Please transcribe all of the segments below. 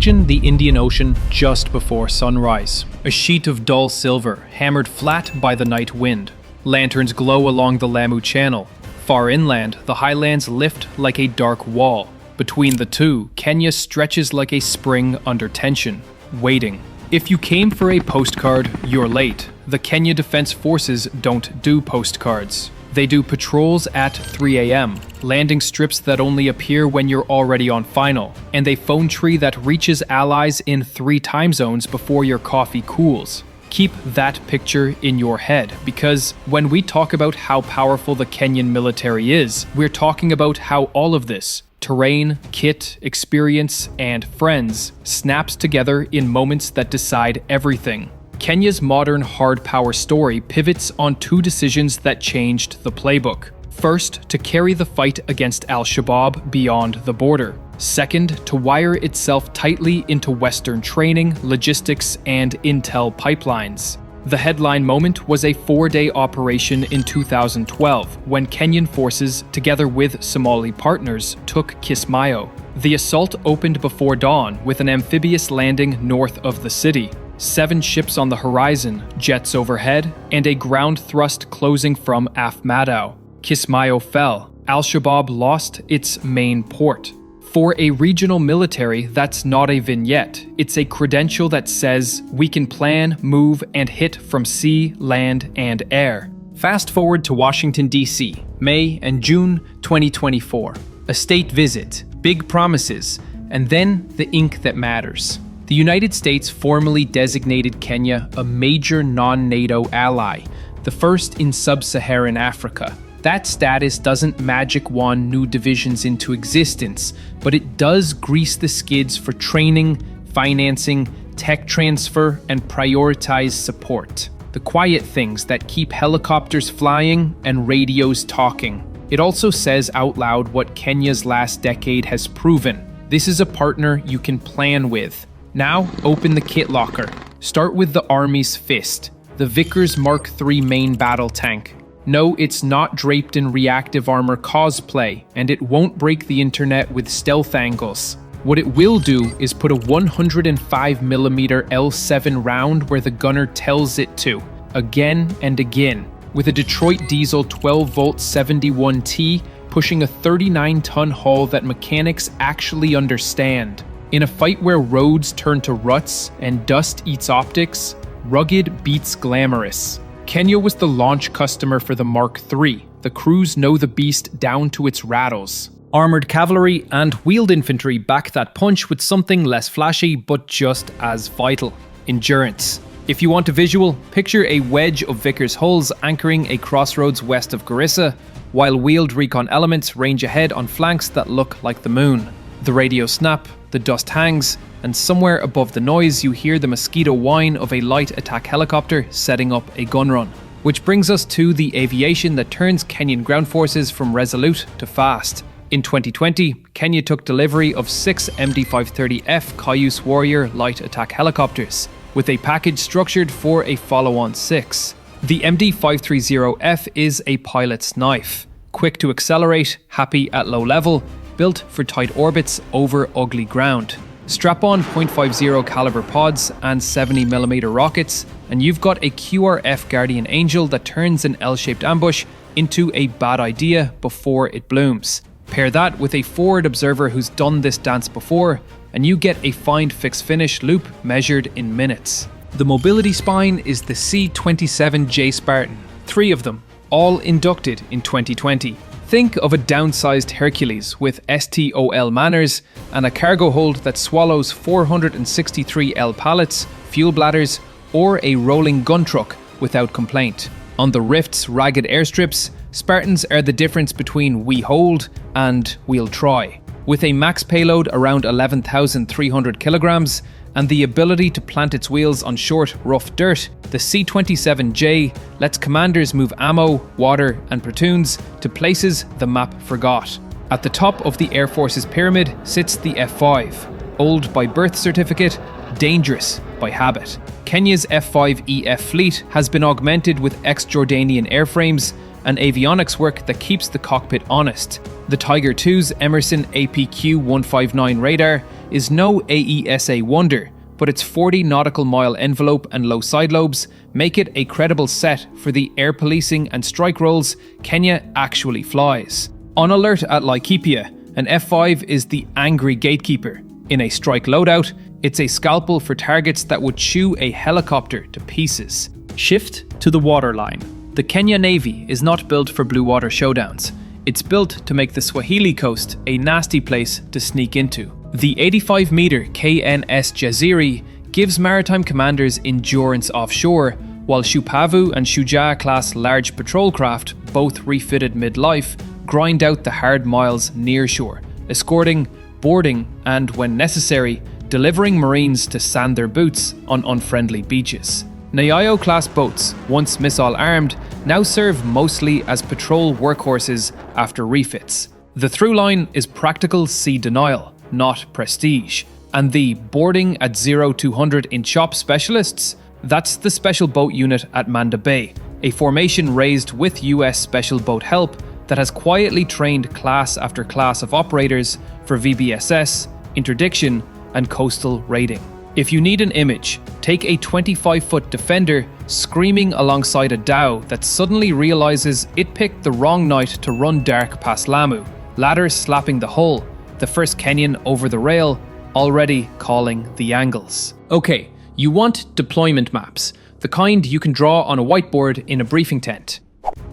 Imagine the Indian Ocean just before sunrise. A sheet of dull silver, hammered flat by the night wind. Lanterns glow along the Lamu Channel. Far inland, the highlands lift like a dark wall. Between the two, Kenya stretches like a spring under tension, waiting. If you came for a postcard, you're late. The Kenya Defense Forces don't do postcards. They do patrols at 3 a.m., landing strips that only appear when you're already on final, and a phone tree that reaches allies in 3 time zones before your coffee cools. Keep that picture in your head, because when we talk about how powerful the Kenyan military is, we're talking about how all of this, terrain, kit, experience, and friends, snaps together in moments that decide everything. Kenya's modern hard power story pivots on 2 decisions that changed the playbook. First, to carry the fight against al-Shabaab beyond the border. Second, to wire itself tightly into Western training, logistics, and intel pipelines. The headline moment was a 4-day operation in 2012 when Kenyan forces, together with Somali partners, took Kismayo. The assault opened before dawn with an amphibious landing north of the city. 7 ships on the horizon, jets overhead, and a ground thrust closing from Afmadao. Kismayo fell. Al-Shabaab lost its main port. For a regional military, that's not a vignette. It's a credential that says we can plan, move, and hit from sea, land, and air. Fast forward to Washington, D.C., May and June 2024. A state visit, big promises, and then the ink that matters. The United States formally designated Kenya a major non-NATO ally, the first in sub-Saharan Africa. That status doesn't magic wand new divisions into existence, but it does grease the skids for training, financing, tech transfer, and prioritized support. The quiet things that keep helicopters flying and radios talking. It also says out loud what Kenya's last decade has proven. This is a partner you can plan with. Now, open the kit locker. Start with the Army's fist, the Vickers Mark III main battle tank. No, it's not draped in reactive armor cosplay, and it won't break the internet with stealth angles. What it will do is put a 105mm L7 round where the gunner tells it to, again and again, with a Detroit diesel 12-volt 71T pushing a 39-ton hull that mechanics actually understand. In a fight where roads turn to ruts and dust eats optics, rugged beats glamorous. Kenya was the launch customer for the Mark III. The crews know the beast down to its rattles. Armoured cavalry and wheeled infantry back that punch with something less flashy but just as vital: endurance. If you want a visual, picture a wedge of Vickers hulls anchoring a crossroads west of Garissa, while wheeled recon elements range ahead on flanks that look like the moon. The radio snap, the dust hangs, and somewhere above the noise you hear the mosquito whine of a light attack helicopter setting up a gun run. Which brings us to the aviation that turns Kenyan ground forces from resolute to fast. In 2020, Kenya took delivery of 6 MD-530F Cayuse Warrior light attack helicopters, with a package structured for a follow-on 6. The MD-530F is a pilot's knife, quick to accelerate, happy at low level, built for tight orbits over ugly ground. Strap on .50 caliber pods and 70mm rockets, and you've got a QRF Guardian Angel that turns an L-shaped ambush into a bad idea before it blooms. Pair that with a forward observer who's done this dance before, and you get a find fix finish loop measured in minutes. The mobility spine is the C-27J Spartan, 3 of them, all inducted in 2020. Think of a downsized Hercules with STOL manners and a cargo hold that swallows 463 L pallets, fuel bladders, or a rolling gun truck without complaint. On the Rift's ragged airstrips, Spartans are the difference between we hold and we'll try. With a max payload around 11,300 kilograms and the ability to plant its wheels on short, rough dirt, the C-27J lets commanders move ammo, water, and platoons to places the map forgot. At the top of the Air Force's pyramid sits the F-5, old by birth certificate, dangerous by habit. Kenya's F-5EF fleet has been augmented with ex-Jordanian airframes and avionics work that keeps the cockpit honest. The Tiger II's Emerson APQ-159 radar is no AESA wonder, but its 40 nautical mile envelope and low side lobes make it a credible set for the air policing and strike roles Kenya actually flies. On alert at Laikipia, an F-5 is the angry gatekeeper. In a strike loadout, it's a scalpel for targets that would chew a helicopter to pieces. Shift to the waterline. The Kenya Navy is not built for blue water showdowns. It's built to make the Swahili coast a nasty place to sneak into. The 85-meter KNS Jaziri gives maritime commanders endurance offshore, while Shupavu and Shujaa-class large patrol craft, both refitted mid-life, grind out the hard miles nearshore, escorting, boarding, and, when necessary, delivering Marines to sand their boots on unfriendly beaches. Nyayo-class boats, once missile-armed, now serve mostly as patrol workhorses after refits. The through line is practical sea denial, not prestige. And the boarding at 0-200 in chop specialists? That's the Special Boat Unit at Manda Bay, a formation raised with US Special Boat help that has quietly trained class after class of operators for VBSS, interdiction, and coastal raiding. If you need an image, take a 25-foot defender screaming alongside a dhow that suddenly realizes it picked the wrong night to run dark past Lamu, ladders slapping the hull, the first Kenyan over the rail, already calling the angles. Okay, you want deployment maps, the kind you can draw on a whiteboard in a briefing tent.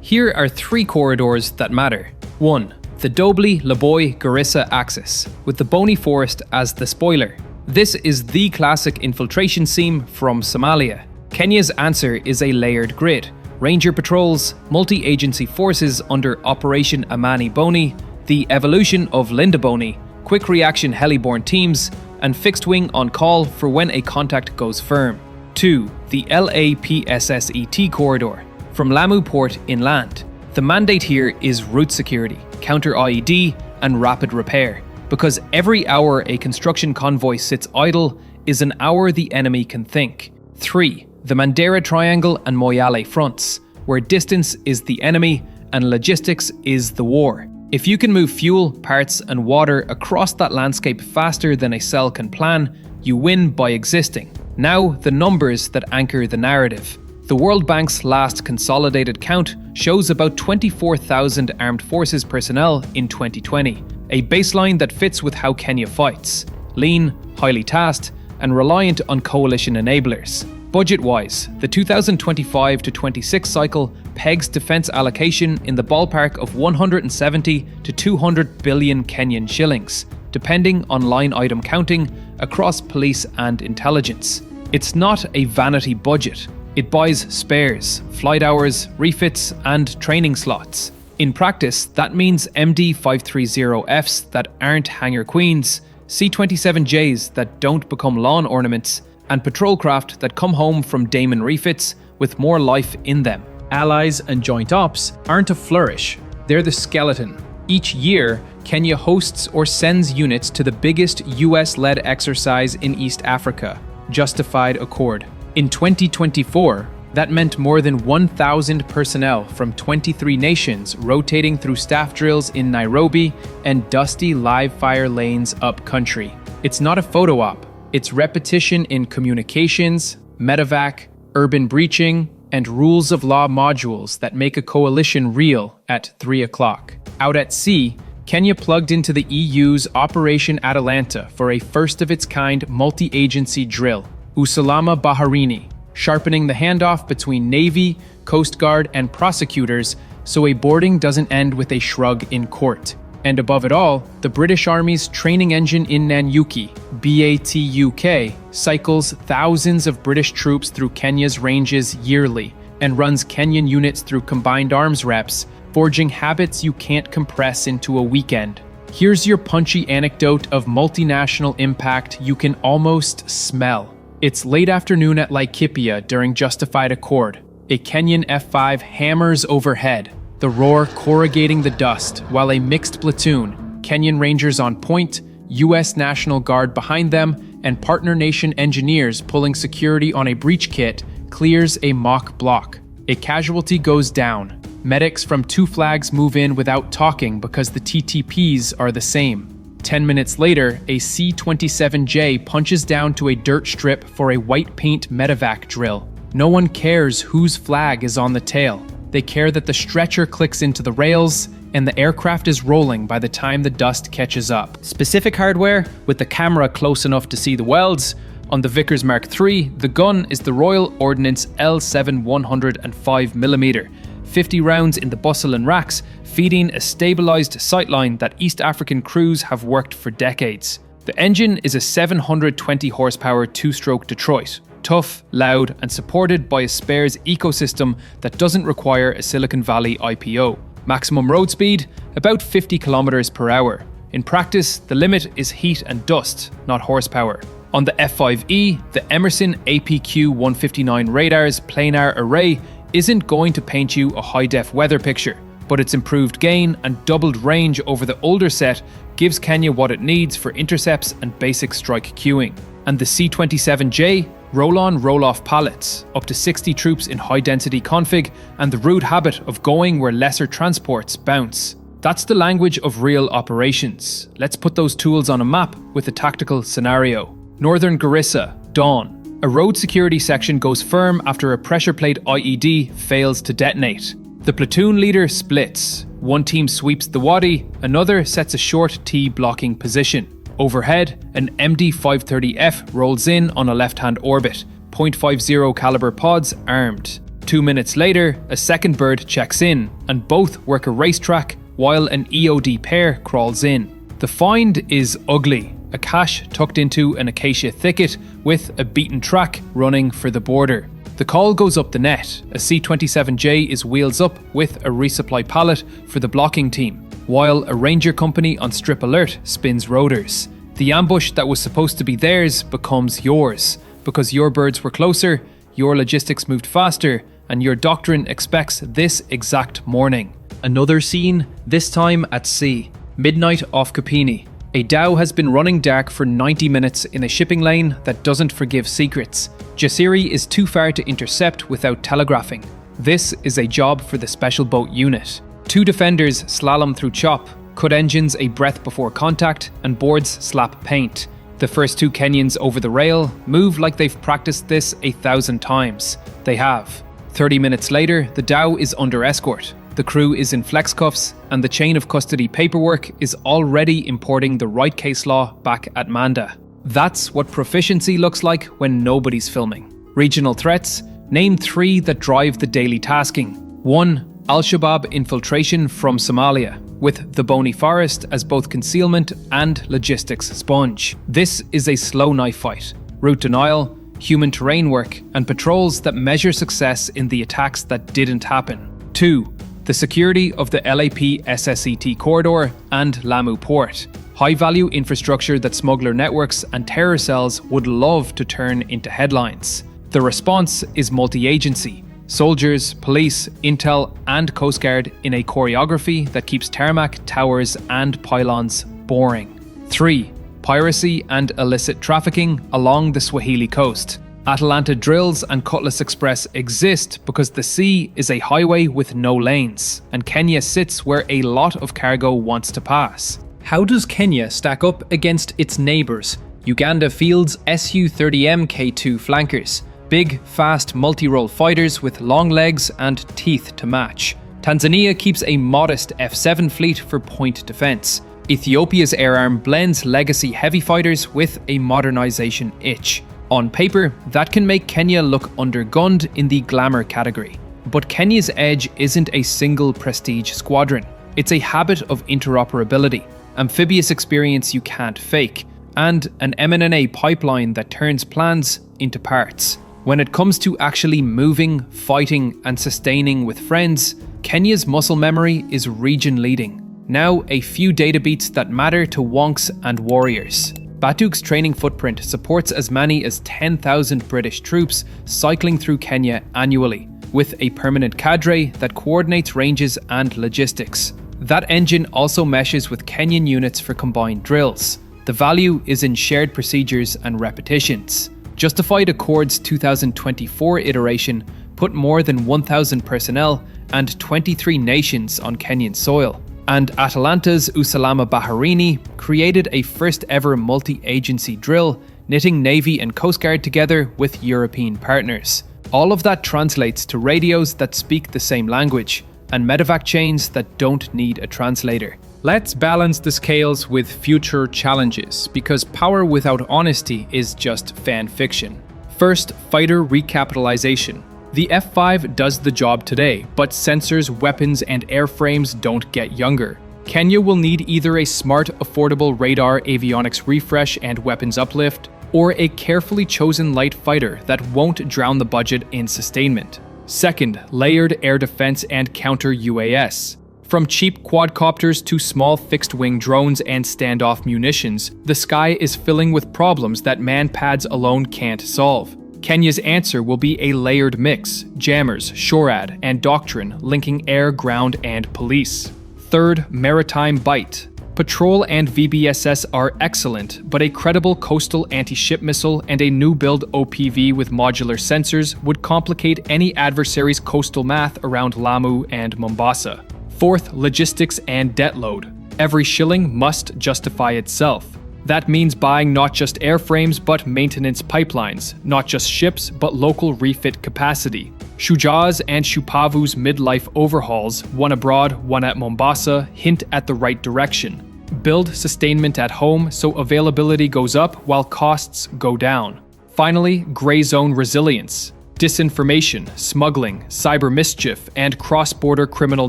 Here are 3 corridors that matter. 1. The Dobli-Laboy-Garissa axis, with the Boni Forest as the spoiler. This is the classic infiltration seam from Somalia. Kenya's answer is a layered grid. Ranger patrols, multi-agency forces under Operation Amani Boni, the evolution of Linda Boni, quick reaction heli-borne teams, and fixed wing on call for when a contact goes firm. 2. The LAPSSET corridor, from Lamu Port inland. The mandate here is route security, counter-IED, and rapid repair, because every hour a construction convoy sits idle is an hour the enemy can think. 3. The Mandera Triangle and Moyale fronts, where distance is the enemy and logistics is the war. If you can move fuel, parts, and water across that landscape faster than a cell can plan, you win by existing. Now, the numbers that anchor the narrative. The World Bank's last consolidated count shows about 24,000 armed forces personnel in 2020, a baseline that fits with how Kenya fights: lean, highly tasked, and reliant on coalition enablers. Budget-wise, the 2025-26 cycle pegs defence allocation in the ballpark of 170 to 200 billion Kenyan shillings, depending on line item counting across police and intelligence. It's not a vanity budget. It buys spares, flight hours, refits, and training slots. In practice, that means MD-530Fs that aren't hangar queens, C-27Js that don't become lawn ornaments, and patrol craft that come home from Damon refits with more life in them. Allies and joint ops aren't a flourish, they're the skeleton. Each year, Kenya hosts or sends units to the biggest US-led exercise in East Africa, Justified Accord. In 2024, that meant more than 1,000 personnel from 23 nations rotating through staff drills in Nairobi and dusty live-fire lanes up country. It's not a photo op. It's repetition in communications, medevac, urban breaching, and rules of law modules that make a coalition real at 3 o'clock. Out at sea, Kenya plugged into the EU's Operation Atalanta for a first-of-its-kind multi-agency drill, Usalama Baharini, sharpening the handoff between Navy, Coast Guard, and prosecutors so a boarding doesn't end with a shrug in court. And above it all, the British Army's training engine in Nanyuki, BATUK, cycles thousands of British troops through Kenya's ranges yearly and runs Kenyan units through combined arms reps, forging habits you can't compress into a weekend. Here's your punchy anecdote of multinational impact you can almost smell. It's late afternoon at Laikipia during Justified Accord. A Kenyan F-5 hammers overhead, the roar corrugating the dust, while a mixed platoon, Kenyan Rangers on point, US National Guard behind them, and partner nation engineers pulling security on a breach kit, clears a mock block. A casualty goes down. Medics from two flags move in without talking because the TTPs are the same. 10 minutes later, a C-27J punches down to a dirt strip for a white paint medevac drill. No one cares whose flag is on the tail. They care that the stretcher clicks into the rails and the aircraft is rolling by the time the dust catches up. Specific hardware, with the camera close enough to see the welds. On the Vickers Mark III, the gun is the Royal Ordnance L7 105mm, 50 rounds in the bustle and racks, feeding a stabilised sightline that East African crews have worked for decades. The engine is a 720 horsepower two-stroke Detroit, tough, loud, and supported by a spares ecosystem that doesn't require a Silicon Valley IPO. Maximum road speed, about 50 kilometers per hour. In practice, the limit is heat and dust, not horsepower. On the F5E, the Emerson APQ 159 radar's planar array isn't going to paint you a high-def weather picture, but its improved gain and doubled range over the older set gives Kenya what it needs for intercepts and basic strike queuing. And the C-27J, roll-on, roll-off pallets, up to 60 troops in high-density config, and the rude habit of going where lesser transports bounce. That's the language of real operations. Let's put those tools on a map with a tactical scenario. Northern Garissa, dawn. A road security section goes firm after a pressure plate IED fails to detonate. The platoon leader splits. One team sweeps the wadi, another sets a short T blocking position. Overhead, an MD-530F rolls in on a left-hand orbit, .50 caliber pods armed. 2 minutes later, a second bird checks in, and both work a racetrack while an EOD pair crawls in. The find is ugly, a cache tucked into an acacia thicket with a beaten track running for the border. The call goes up the net. A C-27J is wheels up with a resupply pallet for the blocking team, while a ranger company on strip alert spins rotors. The ambush that was supposed to be theirs becomes yours, because your birds were closer, your logistics moved faster, and your doctrine expects this exact morning. Another scene, this time at sea. Midnight off Kapini. A dhow has been running dark for 90 minutes in a shipping lane that doesn't forgive secrets. Jasiri is too far to intercept without telegraphing. This is a job for the Special Boat Unit. 2 defenders slalom through chop, cut engines a breath before contact, and boards slap paint. The first 2 Kenyans over the rail move like they've practiced this 1,000 times. They have. 30 minutes later, the dhow is under escort. The crew is in flex cuffs, and the chain of custody paperwork is already importing the right case law back at Manda. That's what proficiency looks like when nobody's filming. Regional threats? Name 3 that drive the daily tasking. 1. Al-Shabaab infiltration from Somalia, with the Boni Forest as both concealment and logistics sponge. This is a slow knife fight. Route denial, human terrain work, and patrols that measure success in the attacks that didn't happen. 2. The security of the LAP SSET corridor and Lamu port. High-value infrastructure that smuggler networks and terror cells would love to turn into headlines. The response is multi-agency. Soldiers, police, intel, and Coast Guard in a choreography that keeps tarmac, towers, and pylons boring. 3. Piracy and illicit trafficking along the Swahili coast. Atalanta drills and Cutlass Express exist because the sea is a highway with no lanes, and Kenya sits where a lot of cargo wants to pass. How does Kenya stack up against its neighbours? Uganda fields Su-30M K2 flankers, big, fast, multi-role fighters with long legs and teeth to match. Tanzania keeps a modest F-7 fleet for point defence. Ethiopia's air arm blends legacy heavy fighters with a modernisation itch. On paper, that can make Kenya look undergunned in the glamour category. But Kenya's edge isn't a single prestige squadron. It's a habit of interoperability, amphibious experience you can't fake, and an M&A pipeline that turns plans into parts. When it comes to actually moving, fighting, and sustaining with friends, Kenya's muscle memory is region leading. Now a few data beats that matter to wonks and warriors. Batuk's training footprint supports as many as 10,000 British troops cycling through Kenya annually, with a permanent cadre that coordinates ranges and logistics. That engine also meshes with Kenyan units for combined drills. The value is in shared procedures and repetitions. Justified Accord's 2024 iteration put more than 1,000 personnel and 23 nations on Kenyan soil. And Atalanta's Usalama Baharini created a first-ever multi-agency drill, knitting Navy and Coast Guard together with European partners. All of that translates to radios that speak the same language, and medevac chains that don't need a translator. Let's balance the scales with future challenges, because power without honesty is just fan fiction. First, fighter recapitalization. The F-5 does the job today, but sensors, weapons, and airframes don't get younger. Kenya will need either a smart, affordable radar avionics refresh and weapons uplift, or a carefully chosen light fighter that won't drown the budget in sustainment. Second, layered air defense and counter-UAS. From cheap quadcopters to small fixed-wing drones and standoff munitions, the sky is filling with problems that man-pads alone can't solve. Kenya's answer will be a layered mix: jammers, SHORAD, and doctrine linking air, ground, and police. Third, maritime bite. Patrol and VBSS are excellent, but a credible coastal anti-ship missile and a new-build OPV with modular sensors would complicate any adversary's coastal math around Lamu and Mombasa. Fourth, logistics and debt load. Every shilling must justify itself. That means buying not just airframes but maintenance pipelines, not just ships but local refit capacity. Shuja's and Shupavu's midlife overhauls, one abroad, one at Mombasa, hint at the right direction. Build sustainment at home so availability goes up while costs go down. Finally, gray zone resilience. Disinformation, smuggling, cyber mischief, and cross-border criminal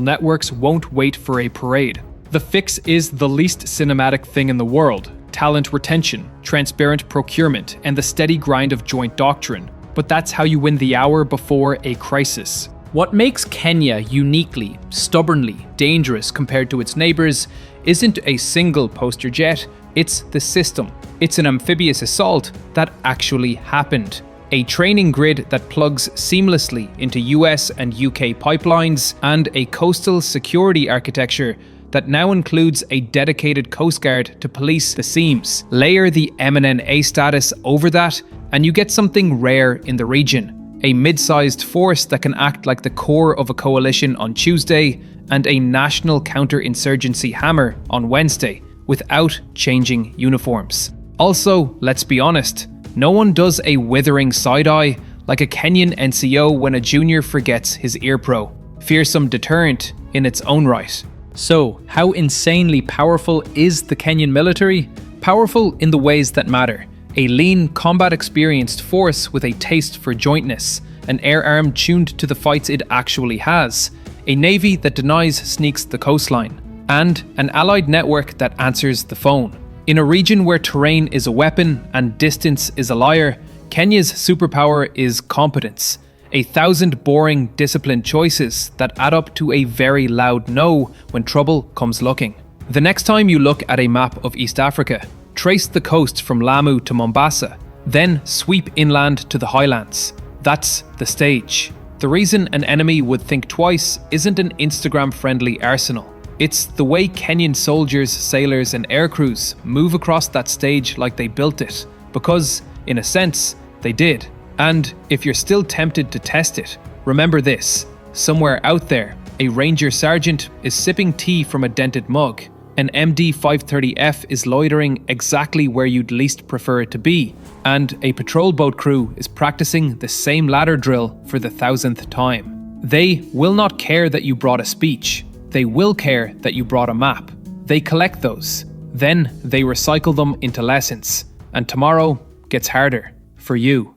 networks won't wait for a parade. The fix is the least cinematic thing in the world: talent retention, transparent procurement, and the steady grind of joint doctrine. But that's how you win the hour before a crisis. What makes Kenya uniquely, stubbornly dangerous compared to its neighbours isn't a single poster jet, it's the system. It's an amphibious assault that actually happened. A training grid that plugs seamlessly into US and UK pipelines, and a coastal security architecture that now includes a dedicated Coast Guard to police the seams. Layer the MNNA status over that, and you get something rare in the region. A mid-sized force that can act like the core of a coalition on Tuesday, and a national counter-insurgency hammer on Wednesday, without changing uniforms. Also, let's be honest, no one does a withering side-eye like a Kenyan NCO when a junior forgets his ear pro. Fearsome deterrent in its own right. So, how insanely powerful is the Kenyan military? Powerful in the ways that matter. A lean, combat-experienced force with a taste for jointness, an air arm tuned to the fights it actually has, a navy that denies sneaks the coastline, and an allied network that answers the phone. In a region where terrain is a weapon and distance is a liar, Kenya's superpower is competence. 1,000 boring, disciplined choices that add up to a very loud no when trouble comes looking. The next time you look at a map of East Africa, trace the coast from Lamu to Mombasa, then sweep inland to the highlands. That's the stage. The reason an enemy would think twice isn't an Instagram-friendly arsenal. It's the way Kenyan soldiers, sailors, and aircrews move across that stage like they built it, because, in a sense, they did. And if you're still tempted to test it, remember this: somewhere out there, a Ranger Sergeant is sipping tea from a dented mug. An MD 530F is loitering exactly where you'd least prefer it to be, and a patrol boat crew is practicing the same ladder drill for the 1,000th time. They will not care that you brought a speech. They will care that you brought a map. They collect those. Then they recycle them into lessons. And tomorrow gets harder for you.